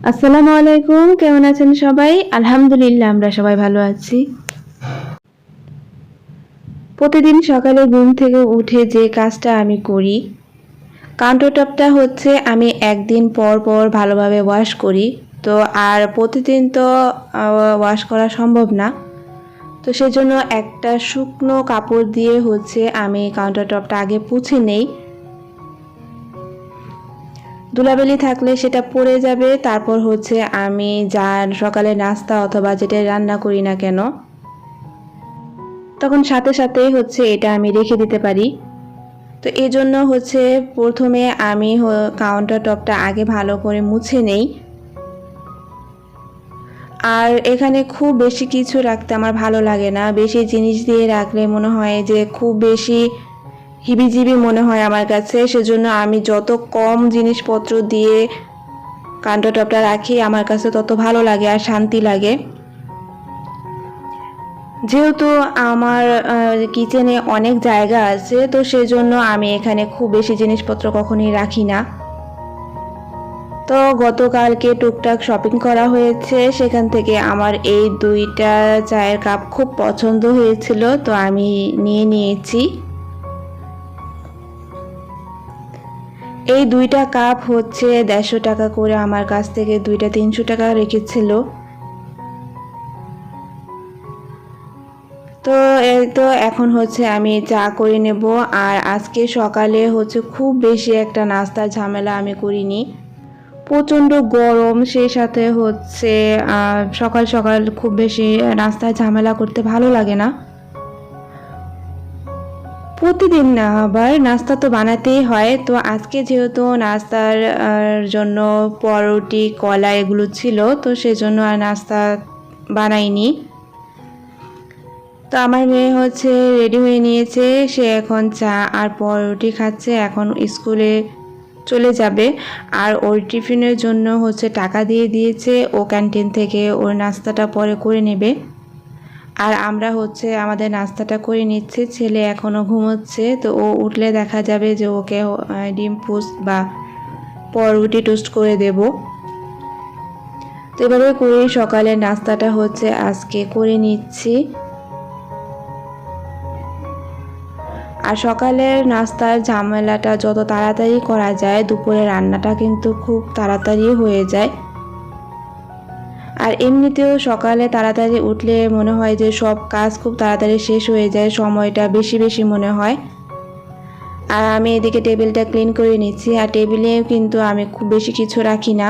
আসসালামু আলাইকুম, কেমন আছেন সবাই? আলহামদুলিল্লাহ আমরা সবাই ভালো আছি। প্রতিদিন সকালে ঘুম থেকে উঠে যে কাজটা আমি করি, কাউন্টারটপটা হচ্ছে আমি একদিন পর পর ভালোভাবে ওয়াশ করি। তো আর প্রতিদিন তো ওয়াশ করা সম্ভব না। তো সেজন্য একটা শুকনো কাপড় দিয়ে হচ্ছে আমি কাউন্টারটপটা আগে পুছে নেই। ধুলাবালি থাকলে সেটা পড়ে যাবে, তারপর হচ্ছে আমি যা সকালে নাস্তা অথবা যেটা রান্না করি না কেন তখন সাথে সাথেই হচ্ছে এটা আমি রেখে দিতে পারি। তো এই জন্য হচ্ছে প্রথমে আমি কাউন্টার টপটা আগে ভালো করে মুছে নেই। আর এখানে খুব বেশি কিছু রাখতে আমার ভালো লাগে না। বেশি জিনিস দিয়ে রাখলে মনে হয় যে খুব বেশি হিবিজিবি মনে হয় আমার কাছে। সেজন্য আমি যত কম জিনিসপত্র দিয়ে কাউন্টার টপটা রাখি আমার কাছে তত ভালো লাগে আর শান্তি লাগে। যেহেতু আমার কিচেনে অনেক জায়গা আছে, তো সেজন্য আমি এখানে খুব বেশি জিনিসপত্র কখনোই রাখি না। তো গতকালকে টুকটাক শপিং করা হয়েছে, সেখান থেকে আমার এই দুইটা চায়ের কাপ খুব পছন্দ হয়েছিল, তো আমি নিয়ে নিয়েছি। এই দুইটা কাপ হচ্ছে 150 টাকা করে আমার কাছ থেকে দুইটা 300 টাকা রেখেছিল। তো এই তো এখন হচ্ছে আমি চা করে নেব। আর আজকে সকালে হচ্ছে খুব বেশি একটা নাস্তার ঝামেলা আমি করিনি। প্রচণ্ড গরম, সেই সাথে হচ্ছে সকাল সকাল খুব বেশি নাস্তার ঝামেলা করতে ভালো লাগে না। প্রতিদিন না, আবার নাস্তা তো বানাতেই হয়। তো আজকে যেহেতু নাস্তার জন্য পরোটি কলা এগুলো ছিল, তো সেজন্য আর নাস্তা বানাইনি। তো আমার মেয়ে হচ্ছে রেডি হয়ে নিয়েছে, সে এখন চা আর পরোটি খাচ্ছে, এখন স্কুলে চলে যাবে। আর ওর টিফিনের জন্য হচ্ছে টাকা দিয়ে দিয়েছে, ও ক্যান্টিন থেকে ওর নাস্তাটা পরে করে নেবে। আর আমরা হচ্ছে আমাদের নাস্তাটা করে নিচ্ছি। ছেলে এখনও ঘুমোচ্ছে, তো ও উঠলে দেখা যাবে যে ওকে ডিম পোস্ট বা পরোটি টোস্ট করে দেব। তো এভাবে করেই সকালের নাস্তাটা হচ্ছে আজকে করে নিচ্ছি। আর সকালের নাস্তার ঝামেলাটা যত তাড়াতাড়ি করা যায়, দুপুরে রান্নাটা কিন্তু খুব তাড়াতাড়ি হয়ে যায়। আর এমনিতেও সকালে তাড়াতাড়ি উঠলে মনে হয় যে সব কাজ খুব তাড়াতাড়ি শেষ হয়ে যায়, সময়টা বেশি বেশি মনে হয়। আর আমি এদিকে টেবিলটা ক্লিন করে নিচ্ছি। আর টেবিলেও কিন্তু আমি খুব বেশি কিছু রাখি না।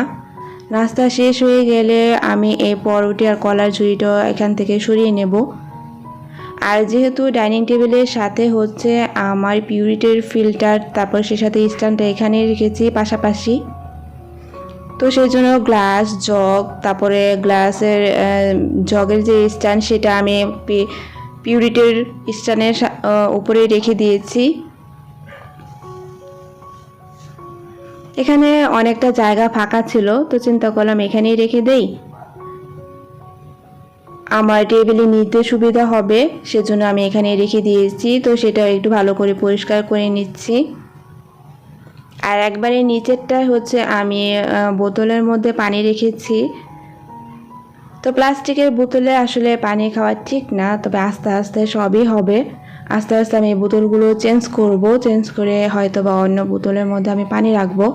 নাস্তা শেষ হয়ে গেলে আমি এই পরোটি আর কলার ঝুড়িটা এখান থেকে সরিয়ে নেব। আর যেহেতু ডাইনিং টেবিলের সাথে হচ্ছে আমার পিউরিটির ফিল্টার, তারপর সে সাথে স্ট্যান্ডটা এখানে রেখেছি পাশাপাশি। তো সেই জন্য গ্লাস, জগ, তারপরে গ্লাসের জগের যে স্ট্যান্ড সেটা আমি পিউরিটির স্ট্যান্ডের উপরে রেখে দিয়েছি। এখানে অনেকটা জায়গা ফাঁকা ছিল, তো চিন্তা করলাম এখানেই রেখে দেই, আমার টেবিলে নিতে সুবিধা হবে, সেজন্য আমি এখানে রেখে দিয়েছি। তো সেটা একটু ভালো করে পরিষ্কার করে নিচ্ছি। আর একবারে নিচেরটা হচ্ছে আমি বোতলের মধ্যে পানি রেখেছি। তো প্লাস্টিকের বোতলে আসলে পানি খাওয়া ঠিক না, তবে আস্তে আস্তে সবই হবে। আস্তে আস্তে আমি এই বোতলগুলো চেঞ্জ করে হয়তো বা অন্য বোতলের মধ্যে আমি পানি রাখবো।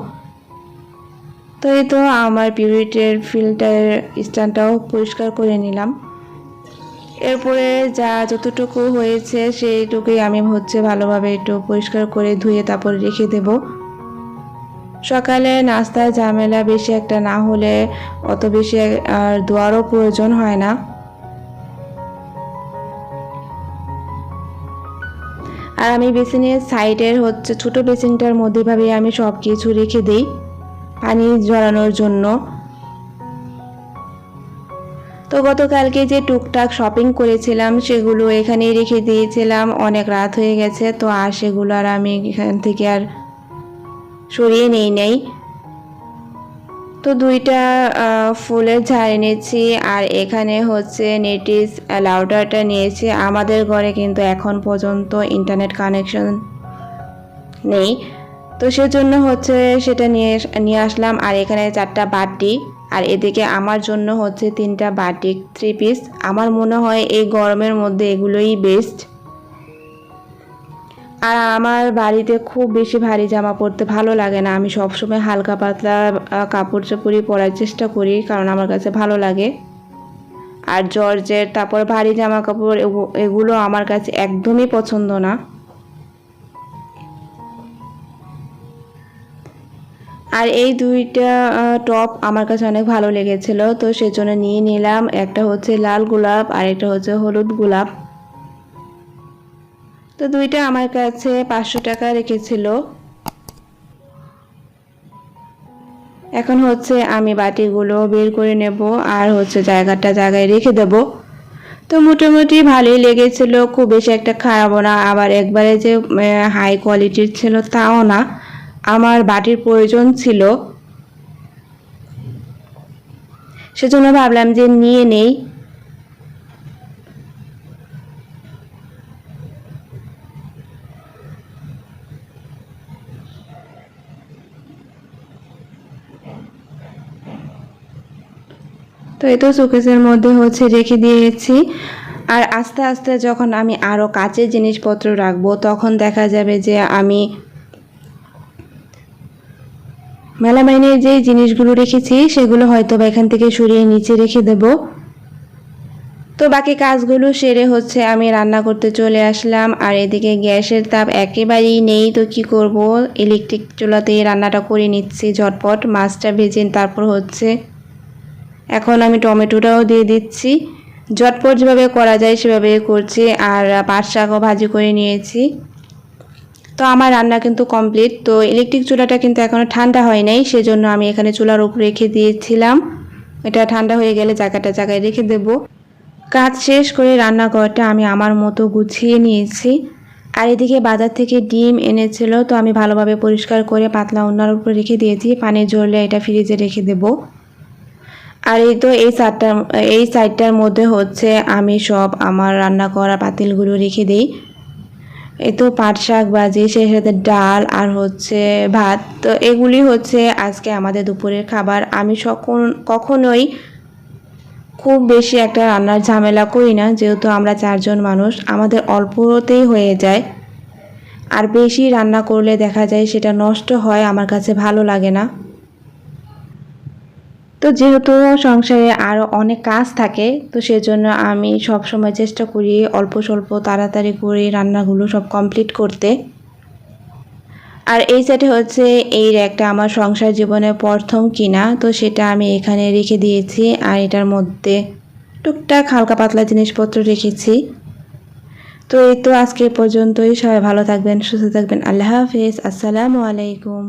তো এই তো আমার পিউরিটির ফিল্টার স্ট্যান্ডটাও পরিষ্কার করে নিলাম। এরপরে যা যতটুকু হয়েছে সেইটুকুই আমি হচ্ছে ভালোভাবে একটু পরিষ্কার করে ধুয়ে তারপর রেখে দেব। সকালে নাস্তার ঝামেলা বেশি একটা না হলে অত বেশি আর ধোয়ারও প্রয়োজন হয় না। আর আমি বেসিনের সাইডের হচ্ছে ছোট বেসিনটার মধ্যে ভাবে আমি সব কিছু রেখে দিই পানি ঝরানোর জন্য। তো গতকালকে যে টুকটাক শপিং করেছিলাম সেগুলো এখানেই রেখে দিয়েছিলাম, অনেক রাত হয়ে গেছে, তো আর সেগুলো আর আমি এখান থেকে আর সরিয়ে নেই। তো দুইটা ফুলের ঝাড় এনেছি, আর এখানে হচ্ছে নেটিস লাউডারটা নিয়েছি। আমাদের ঘরে কিন্তু এখন পর্যন্ত ইন্টারনেট কানেকশন নেই, তো সেজন্য হচ্ছে সেটা নিয়ে আসলাম। আর এখানে 4টা বাটি, আর এদিকে আমার জন্য হচ্ছে 3টা বাটিক 3 পিস। আমার মনে হয় এই গরমের মধ্যে এগুলোই বেস্ট। আর আমার বাড়িতে খুব বেশি ভারী জামা পরতে ভালো লাগে না, আমি সবসময় হালকা পাতলা কাপড় চোপড়ই পরার চেষ্টা করি, কারণ আমার কাছে ভালো লাগে। আর জর্জের তারপর ভারী জামা কাপড় এগুলো আমার কাছে একদমই পছন্দ না। আর এই 2টা টপ আমার কাছে অনেক ভালো লেগেছিল, তো সেজন্য নিয়ে নিলাম। একটা হচ্ছে লাল গোলাপ আর একটা হচ্ছে হলুদ গোলাপ। তো 2টা আমার কাছে 500 টাকা রেখেছিল। এখন হচ্ছে আমি বাটিগুলো বের করে নেব আর হচ্ছে জায়গায় রেখে দেব। তো মোটামুটি ভালোই লেগেছিল, খুব বেশি একটা খারাপও না, আবার একবারে যে হাই কোয়ালিটির ছিল তাও না। আমার বাটির প্রয়োজন ছিল, সেজন্য ভাবলাম যে নিয়ে নেই। তো এই তো শোকেসের মধ্যে হচ্ছে রেখে দিয়েছি। আর আস্তে আস্তে যখন আমি আরও কাচের জিনিসপত্র রাখবো, তখন দেখা যাবে যে আমি মেলামাইনের যে জিনিসগুলো রেখেছি সেগুলো হয়তো বা এখান থেকে সরিয়ে নিচে রেখে দেব। তো বাকি কাজগুলো সেরে হচ্ছে আমি রান্না করতে চলে আসলাম। আর এদিকে গ্যাসের তাপ একেবারেই নেই, তো কি করব, ইলেকট্রিক চুলাতেই রান্নাটা করে নিচ্ছি ঝটপট। মাছটা ভেজে তারপর হচ্ছে এখন আমি টমেটোটাও দিয়ে দিচ্ছি। ঝটপট যেভাবে করা যায় সেভাবে করছি। আর পাট শাকও ভাজি করে নিয়েছি। তো আমার রান্না কিন্তু কমপ্লিট। তো ইলেকট্রিক চুলাটা কিন্তু এখনও ঠান্ডা হয় নাই, সেজন্য আমি এখানে চুলার উপর রেখে দিয়েছিলাম। এটা ঠান্ডা হয়ে গেলে জায়গায় রেখে দেব। কাজ শেষ করে রান্নাঘরটা আমি আমার মতো গুছিয়ে নিয়েছি। আর এদিকে বাজার থেকে ডিম এনেছিল, তো আমি ভালোভাবে পরিষ্কার করে পাতলা ওড়নার উপর রেখে দিয়েছি। পানি ঝরলে এটা ফ্রিজে রেখে দেব। আর এই তো এই সাইডটার মধ্যে হচ্ছে আমি সব আমার রান্না করা পাতিলগুলো রেখে দিই। এই তো পাট শাক ভাজি, সেই সাথে ডাল আর হচ্ছে ভাত। তো এগুলি হচ্ছে আজকে আমাদের দুপুরের খাবার। আমি কখনোই খুব বেশি একটা রান্নার ঝামেলা করি না, যেহেতু আমরা 4 জন মানুষ, আমাদের অল্পতেই হয়ে যায়। আর বেশি রান্না করলে দেখা যায় সেটা নষ্ট হয়, আমার কাছে ভালো লাগে না। তো যেহেতু সংসারে আরও অনেক কাজ থাকে, তো সেজন্য আমি সব সময় চেষ্টা করি অল্প স্বল্প তাড়াতাড়ি করে রান্নাগুলো সব কমপ্লিট করতে। আর এই সাইডে হচ্ছে এই র্যাকটা আমার সংসার জীবনে প্রথম কিনা, তো সেটা আমি এখানে রেখে দিয়েছি। আর এটার মধ্যে টুকটাক হালকা পাতলা জিনিসপত্র রেখেছি। তো এই তো আজকে পর্যন্তই। সবাই ভালো থাকবেন, সুস্থ থাকবেন। আল্লাহ হাফেজ। আসসালামু আলাইকুম।